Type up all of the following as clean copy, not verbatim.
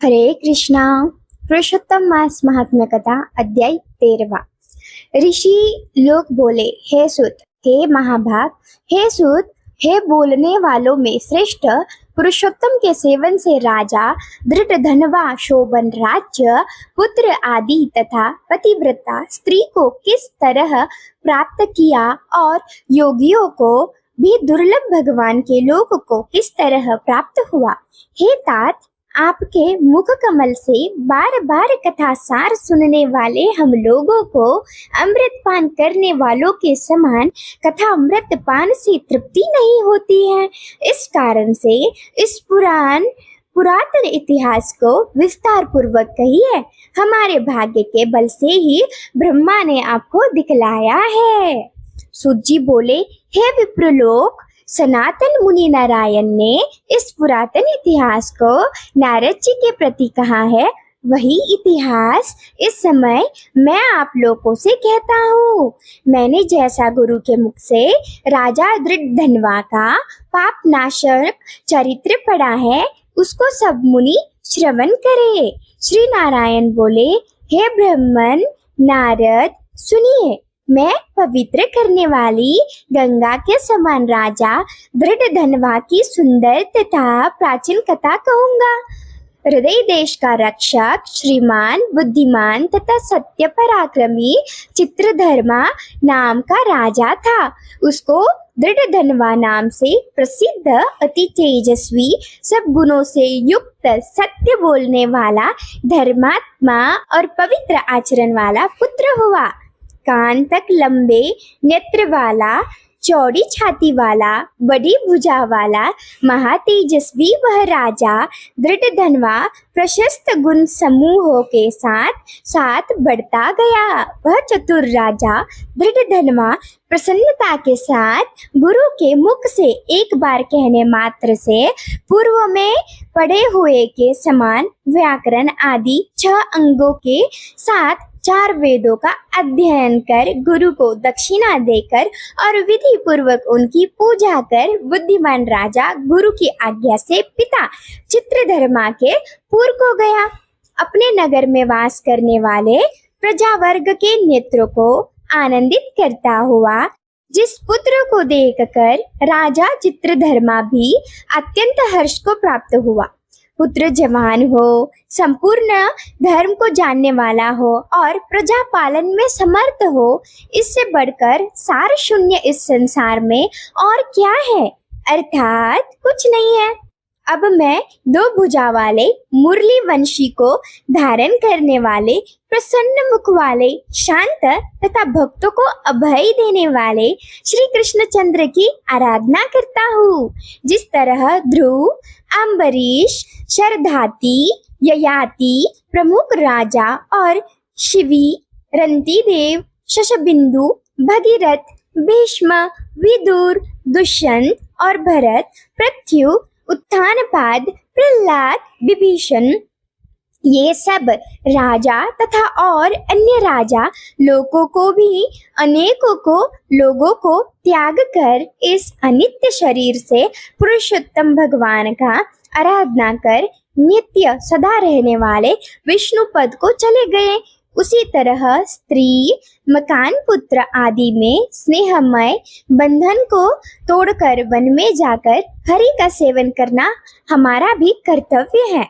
हरे कृष्णा। पुरुषोत्तम मास महात्म्य कथा अध्याय 13। ऋषि लोग बोले, हे सुत, हे महाभाग, हे सुत, हे बोलने वालों में श्रेष्ठ, पुरुषोत्तम के सेवन से राजा दृढ़ धनवा शोभन राज्य पुत्र आदि तथा पतिव्रता स्त्री को किस तरह प्राप्त किया और योगियों को भी दुर्लभ भगवान के लोक को किस तरह प्राप्त हुआ। हे तात, आपके मुख कमल से बार बार कथा सार सुनने वाले हम लोगों को अमृत पान करने वालों के समान कथा अमृत पान से तृप्ति नहीं होती है। इस कारण से इस पुरातन इतिहास को विस्तार पूर्वक कहिए। हमारे भाग्य के बल से ही ब्रह्मा ने आपको दिखलाया है। सूत जी बोले, हे विप्रलोक, सनातन मुनि नारायण ने इस पुरातन इतिहास को नारद जी के प्रति कहा है। वही इतिहास इस समय मैं आप लोगों से कहता हूँ। मैंने जैसा गुरु के मुख से राजा दृढ़धनवा का पाप नाशक चरित्र पढ़ा है, उसको सब मुनि श्रवण करे। श्री नारायण बोले, हे ब्राह्मण नारद, सुनिए, मैं पवित्र करने वाली गंगा के समान राजा दृढ़धनवा की सुंदर तथा प्राचीन कथा कहूंगा। हृदय देश का रक्षक, श्रीमान, बुद्धिमान तथा सत्य पराक्रमी चित्रधर्मा नाम का राजा था। उसको दृढ़धनवा नाम से प्रसिद्ध अति तेजस्वी, सब गुणों से युक्त, सत्य बोलने वाला, धर्मात्मा और पवित्र आचरण वाला पुत्र हुआ। कान तक लंबे नेत्र वाला, चौड़ी छाती वाला, बड़ी भुजा वाला, महातेजस्वी वह राजा दृढ़धनवा प्रशस्त गुण समूहों के साथ साथ बढ़ता गया। वह चतुर राजा दृढ़धनवा प्रसन्नता के साथ गुरु के मुख से एक बार कहने मात्र से पूर्व में पढ़े हुए के समान व्याकरण आदि 6 अंगों के साथ 4 वेदों का अध्ययन कर, गुरु को दक्षिणा देकर और विधि पूर्वक उनकी पूजा कर, बुद्धिमान राजा गुरु की आज्ञा से पिता चित्रधर्मा के पुर को गया। अपने नगर में वास करने वाले प्रजा वर्ग के नेत्रों को आनंदित करता हुआ जिस पुत्र को देखकर राजा चित्रधर्मा भी अत्यंत हर्ष को प्राप्त हुआ। पुत्र जवान हो, संपूर्ण धर्म को जानने वाला हो और प्रजा पालन में समर्थ हो, इससे बढ़कर सार शून्य इस संसार में और क्या है, अर्थात कुछ नहीं है। अब मैं 2 भुजा वाले मुरली वंशी को धारण करने वाले, प्रसन्न मुख वाले, शांत तथा भक्तों को अभय देने वाले श्री कृष्णचंद्र की आराधना करता हूँ। जिस तरह ध्रुव, अम्बरीश, शरधाती, ययाति, प्रमुख राजा और शिवी, रंतिदेव, शशबिंदु, भगीरथ, भीष्म, विदुर, दुष्यंत और भरत, पृथ्वी, उत्तानपाद, प्रहलाद, विभीषण, ये सब राजा तथा और अन्य राजा लोगों को त्याग कर इस अनित्य शरीर से पुरुषोत्तम भगवान का आराधना कर नित्य सदा रहने वाले विष्णु पद को चले गए। उसी तरह स्त्री, मकान, पुत्र आदि में स्नेहमय बंधन को तोड़कर वन में जाकर हरि का सेवन करना हमारा भी कर्तव्य है।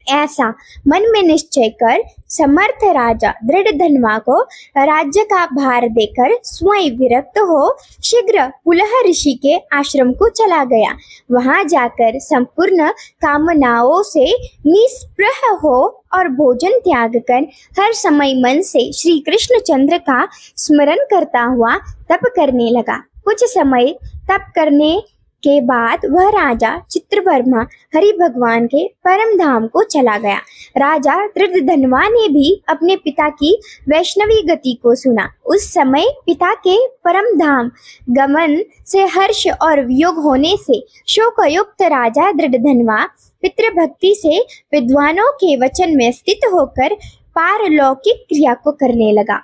ऐसा मन में निश्चय कर समर्थ राजा दृढ़धनवा को राज्य का भार देकर स्वयं विरक्त हो शीघ्र पुलह ऋषि के आश्रम को चला गया। वहां जाकर संपूर्ण कामनाओं से निस्पृह हो और भोजन त्याग कर हर समय मन से श्री कृष्णचंद्र का स्मरण करता हुआ तप करने लगा। कुछ समय तप करने के बाद वह राजा चित्रवर्मा हरि भगवान के परम धाम को चला गया। राजा दृढ़धनवा ने भी अपने पिता की वैष्णवी गति को सुना। उस समय पिता के परम धाम गमन से हर्ष और वियोग होने से शोकयुक्त राजा दृढ़धनवा पितृभक्ति से विद्वानों के वचन में स्थित होकर पारलौकिक क्रिया को करने लगा।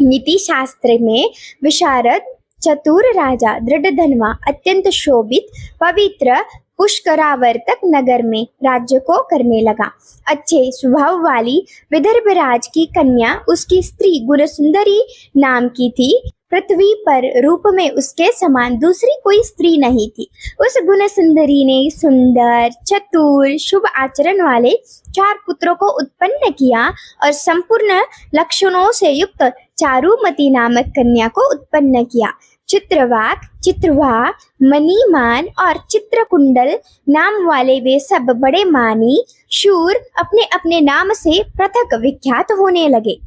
नीति शास्त्र में विशारद चतुर राजा दृढ़धनवा अत्यंत शोभित, पवित्र, पुष्करावर्तक नगर में राज्य को करने लगा। अच्छे स्वभाव वाली विदर्भ राज की कन्या उसकी स्त्री गुणसुंदरी नाम की थी। पृथ्वी पर रूप में उसके समान दूसरी कोई स्त्री नहीं थी। उस गुणसुंदरी ने सुंदर, चतुर, शुभ आचरण वाले 4 पुत्रों को उत्पन्न किया और संपूर्ण लक्षणों से युक्त चारुमती नामक कन्या को उत्पन्न किया। चित्रवाक, चित्रवा, मणिमान और चित्रकुंडल नाम वाले वे सब बड़े मानी शूर अपने अपने नाम से पृथक विख्यात होने लगे।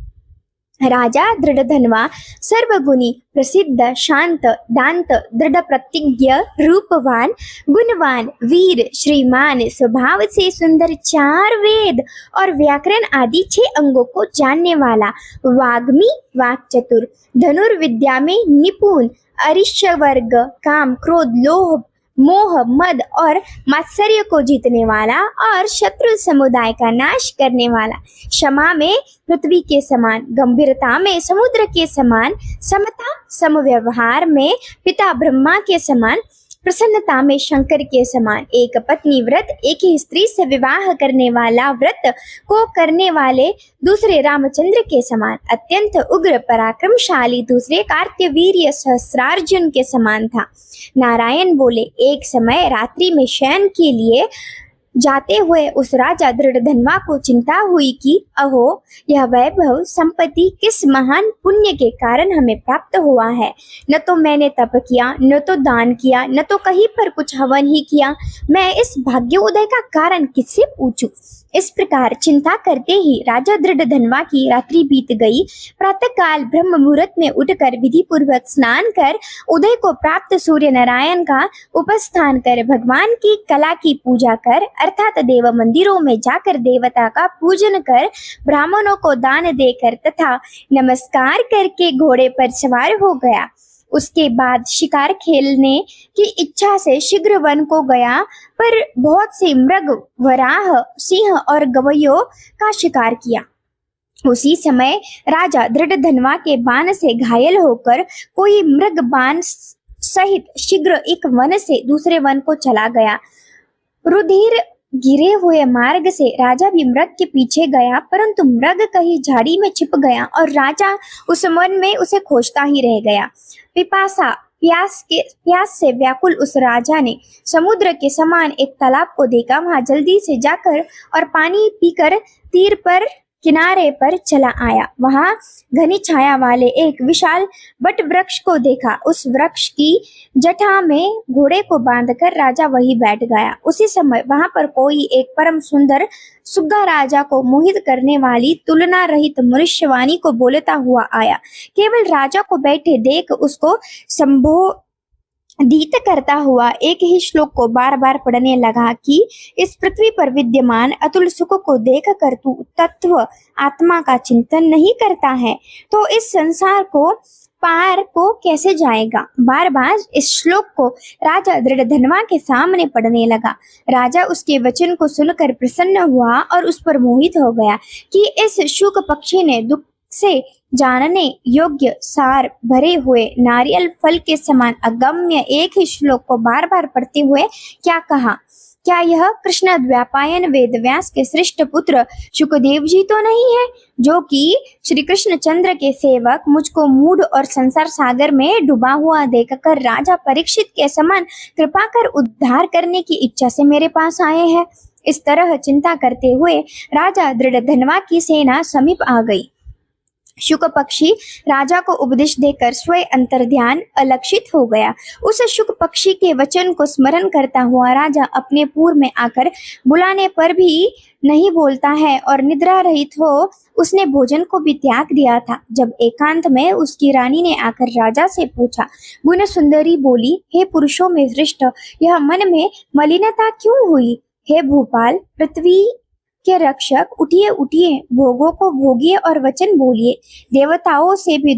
राजा दृढ़धनवा सर्वगुणी, प्रसिद्ध, शांत, दांत, दृढ़ प्रतिज्ञ, रूपवान, गुणवान, वीर, श्रीमान, स्वभाव से सुंदर, 4 वेद और व्याकरण आदि 6 अंगों को जानने वाला, वाग्मी, वाक्चतुर, धनुर्विद्या में निपुण, अरिष्टवर्ग, काम, क्रोध, लोभ, मोह, मद और मात्सर्य को जीतने वाला और शत्रु समुदाय का नाश करने वाला, क्षमा में पृथ्वी के समान, गंभीरता में समुद्र के समान, समता समव्यवहार में पिता ब्रह्मा के समान, प्रसन्नता में शंकर के समान, एक पत्नी व्रत, एक ही स्त्री से विवाह करने वाला, व्रत को करने वाले दूसरे रामचंद्र के समान, अत्यंत उग्र पराक्रमशाली दूसरे कार्त्यवीर्य सहस्रार्जुन के समान था। नारायण बोले, एक समय रात्रि में शयन के लिए जाते हुए उस राजा दृढ़धनवा को चिंता हुई कि अहो, यह वैभव संपत्ति किस महान पुण्य के कारण हमें प्राप्त हुआ है। न तो मैंने तप किया, न तो दान किया, न तो कहीं पर कुछ हवन ही किया। मैं इस भाग्योदय का कारण किससे पूछूं? इस प्रकार चिंता करते ही राजा दृढ़धनवा की रात्रि बीत गई। प्रातः काल ब्रह्म मुहूर्त में उठकर विधि पूर्वक स्नान कर उदय को प्राप्त सूर्य नारायण का उपस्थान कर भगवान की कला की पूजा कर अर्थात देव मंदिरों में जाकर देवता का पूजन कर ब्राह्मणों को दान देकर तथा नमस्कार करके घोड़े पर सवार हो गया। उसके बाद शिकार खेलने की इच्छा से शीघ्र वन को गया, पर बहुत से मृग, वराह, सिंह और गवैयों का शिकार किया। उसी समय राजा दृढ़धनवा के बाण से घायल होकर कोई मृग बाण सहित शीघ्र एक वन से दूसरे वन को चला गया। रुधिर गिरे हुए मार्ग से राजा भी मृग के पीछे गया, परंतु मृग कहीं झाड़ी में छिप गया और राजा उस वन में उसे खोजता ही रह गया। प्यास से व्याकुल उस राजा ने समुद्र के समान एक तालाब को देखा। वहां जल्दी से जाकर और पानी पीकर तीर पर किनारे पर चला आया। वहां घनी छाया वाले एक विशाल बट वृक्ष को देखा। उस वृक्ष की जटा में घोड़े को बांधकर राजा वहीं बैठ गया। उसी समय वहां पर कोई एक परम सुंदर सुग्गा राजा को मोहित करने वाली तुलना रहित मनुष्यवाणी को बोलता हुआ आया। केवल राजा को बैठे देख उसको संबोधित करता हुआ एक ही श्लोक को बार बार पढ़ने लगा कि इस पृथ्वी पर विद्यमान अतुल सुख को देख कर तू तत्व आत्मा का चिंतन नहीं करता है तो इस संसार को पार को कैसे जाएगा। बार बार इस श्लोक को राजा दृढ़धनवा के सामने पढ़ने लगा। राजा उसके वचन को सुनकर प्रसन्न हुआ और उस पर मोहित हो गया कि इस शुक पक्षी ने दुख से जानने योग्य सार भरे हुए नारियल फल के समान अगम्य एक ही श्लोक को बार बार पढ़ते हुए क्या कहा। क्या यह कृष्ण द्वैपायन वेद व्यास के श्रेष्ठ पुत्र शुकदेव जी तो नहीं है, जो कि श्री कृष्ण चंद्र के सेवक मुझको मूढ़ और संसार सागर में डूबा हुआ देखकर राजा परीक्षित के समान कृपा कर उद्धार करने की इच्छा से मेरे पास आए हैं। इस तरह चिंता करते हुए राजा दृढ़धनवा की सेना समीप आ गई। शुक पक्षी राजा को उपदेश देकर स्वयं अंतर्ध्यान अलक्षित हो गया। उस शुक पक्षी के वचन को स्मरण करता हुआ राजा अपने पूर्व में आकर बुलाने पर भी नहीं बोलता है और निद्रा रहित हो उसने भोजन को भी त्याग दिया था। जब एकांत में उसकी रानी ने आकर राजा से पूछा, गुण सुंदरी बोली, हे पुरुषों में श्रेष्ठ, यह मन में मलिनता क्यों हुई? हे भूपाल, पृथ्वी के रक्षक, उठिए उठिए, भोगों को भोगिए और वचन बोलिए। देवताओं से भी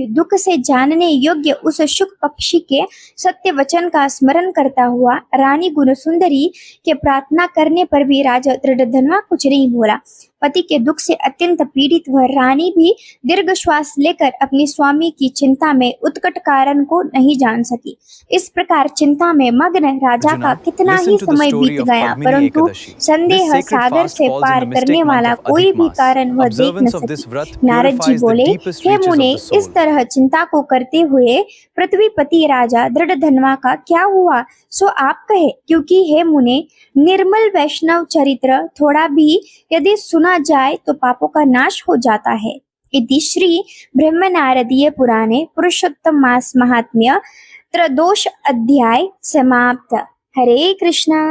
दुख से जानने योग्य उस शुक पक्षी के सत्य वचन का स्मरण करता हुआ रानी गुणसुंदरी के प्रार्थना करने पर भी राजा दृढ़धनवा कुछ नहीं बोला। पति के दुख से अत्यंत पीड़ित वह रानी भी दीर्घ श्वास लेकर अपनी स्वामी की चिंता में उत्कट कारण को नहीं जान सकी। इस प्रकार चिंता में मग्न राजा का कितना ही समय बीत गया, परंतु संदेह सागर से पार करने वाला कोई भी कारण वह देख न सकी। नारद जी बोले, हे मुने, इस तरह चिंता को करते हुए पृथ्वीपति राजा दृढ़धन्वा का क्या हुआ सो आप कहे, क्योंकि हे मुने, निर्मल वैष्णव चरित्र थोड़ा भी यदि सुना जाए तो पापों का नाश हो जाता है। इति श्री ब्रह्मनारदीय पुराणे पुरुषोत्तम मास महात्म्य त्रयोदश अध्याय समाप्त। हरे कृष्णा।